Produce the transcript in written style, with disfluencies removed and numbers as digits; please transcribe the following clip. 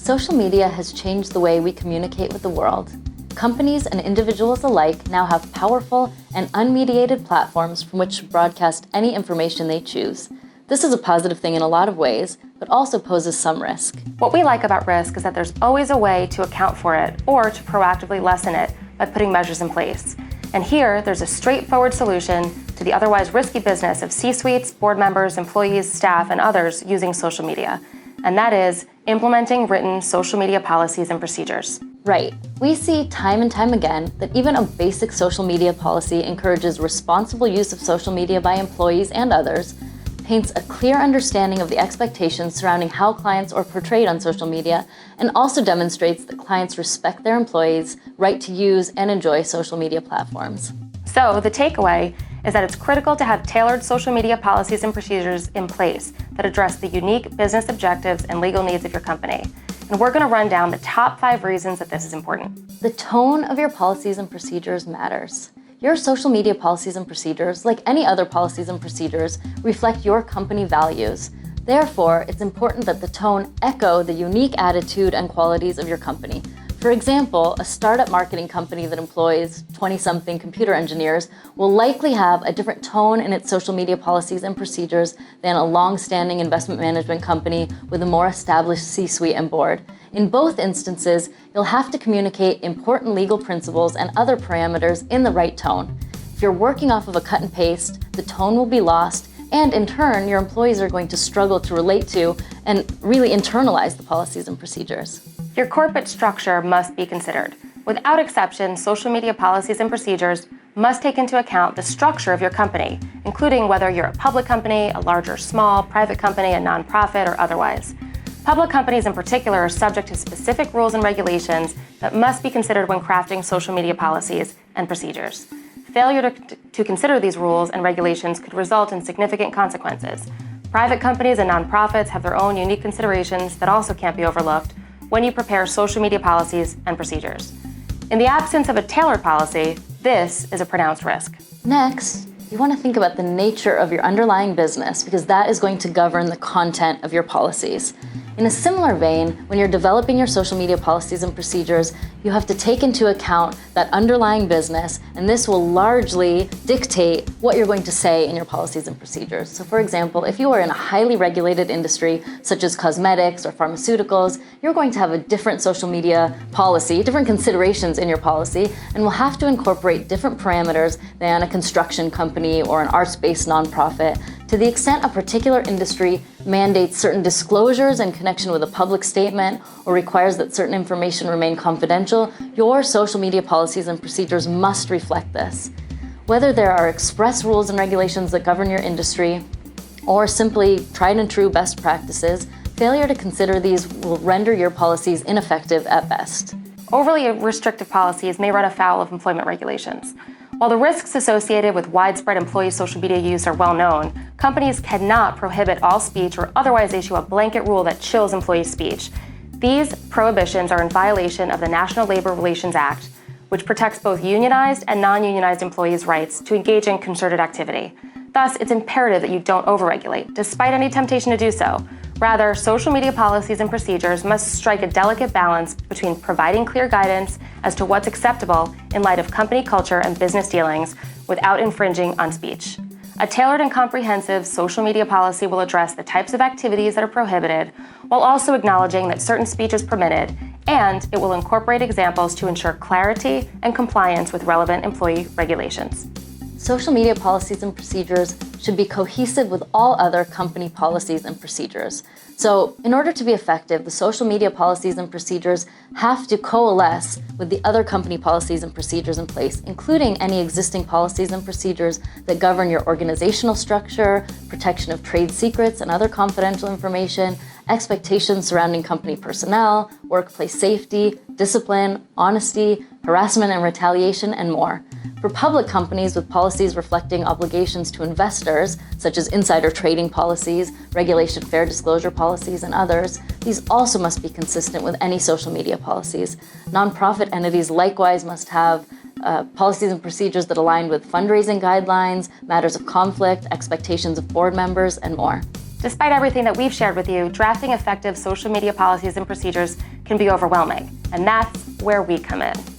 Social media has changed the way we communicate with the world. Companies and individuals alike now have powerful and unmediated platforms from which to broadcast any information they choose. This is a positive thing in a lot of ways, but also poses some risk. What we like about risk is that there's always a way to account for it or to proactively lessen it by putting measures in place. And here, there's a straightforward solution to the otherwise risky business of C-suites, board members, employees, staff, and others using social media. And that is implementing written social media policies and procedures. Right. We see time and time again that even a basic social media policy encourages responsible use of social media by employees and others, paints a clear understanding of the expectations surrounding how clients are portrayed on social media, and also demonstrates that clients respect their employees' right to use and enjoy social media platforms. So the takeaway is that it's critical to have tailored social media policies and procedures in place that address the unique business objectives and legal needs of your company. And we're going to run down the top 5 reasons that this is important. The tone of your policies and procedures matters. Your social media policies and procedures, like any other policies and procedures, reflect your company values. Therefore, it's important that the tone echo the unique attitude and qualities of your company. For example, a startup marketing company that employs 20-something computer engineers will likely have a different tone in its social media policies and procedures than a long-standing investment management company with a more established C-suite and board. In both instances, you'll have to communicate important legal principles and other parameters in the right tone. If you're working off of a cut and paste, the tone will be lost, and in turn, your employees are going to struggle to relate to and really internalize the policies and procedures. Your corporate structure must be considered. Without exception, social media policies and procedures must take into account the structure of your company, including whether you're a public company, a large or small, private company, a nonprofit, or otherwise. Public companies in particular are subject to specific rules and regulations that must be considered when crafting social media policies and procedures. Failure to consider these rules and regulations could result in significant consequences. Private companies and nonprofits have their own unique considerations that also can't be overlooked when you prepare social media policies and procedures. In the absence of a tailored policy, this is a pronounced risk. Next, you want to think about the nature of your underlying business because that is going to govern the content of your policies. In a similar vein, when you're developing your social media policies and procedures, you have to take into account that underlying business, and this will largely dictate what you're going to say in your policies and procedures. So for example, if you are in a highly regulated industry, such as cosmetics or pharmaceuticals, you're going to have a different social media policy, different considerations in your policy, and will have to incorporate different parameters than a construction company or an arts-based nonprofit. To the extent a particular industry mandates certain disclosures in connection with a public statement or requires that certain information remain confidential, your social media policies and procedures must reflect this. Whether there are express rules and regulations that govern your industry or simply tried and true best practices, failure to consider these will render your policies ineffective at best. Overly restrictive policies may run afoul of employment regulations. While the risks associated with widespread employee social media use are well known, companies cannot prohibit all speech or otherwise issue a blanket rule that chills employee speech. These prohibitions are in violation of the National Labor Relations Act, which protects both unionized and non-unionized employees' rights to engage in concerted activity. Thus, it's imperative that you don't overregulate, despite any temptation to do so. Rather, social media policies and procedures must strike a delicate balance between providing clear guidance as to what's acceptable in light of company culture and business dealings without infringing on speech. A tailored and comprehensive social media policy will address the types of activities that are prohibited while also acknowledging that certain speech is permitted, and it will incorporate examples to ensure clarity and compliance with relevant employee regulations. Social media policies and procedures should be cohesive with all other company policies and procedures. So, in order to be effective, the social media policies and procedures have to coalesce with the other company policies and procedures in place, including any existing policies and procedures that govern your organizational structure, protection of trade secrets and other confidential information, expectations surrounding company personnel, workplace safety, discipline, honesty, harassment and retaliation, and more. For public companies with policies reflecting obligations to investors, such as insider trading policies, regulation fair disclosure policies, and others, these also must be consistent with any social media policies. Nonprofit entities likewise must have policies and procedures that align with fundraising guidelines, matters of conflict, expectations of board members, and more. Despite everything that we've shared with you, drafting effective social media policies and procedures can be overwhelming, and that's where we come in.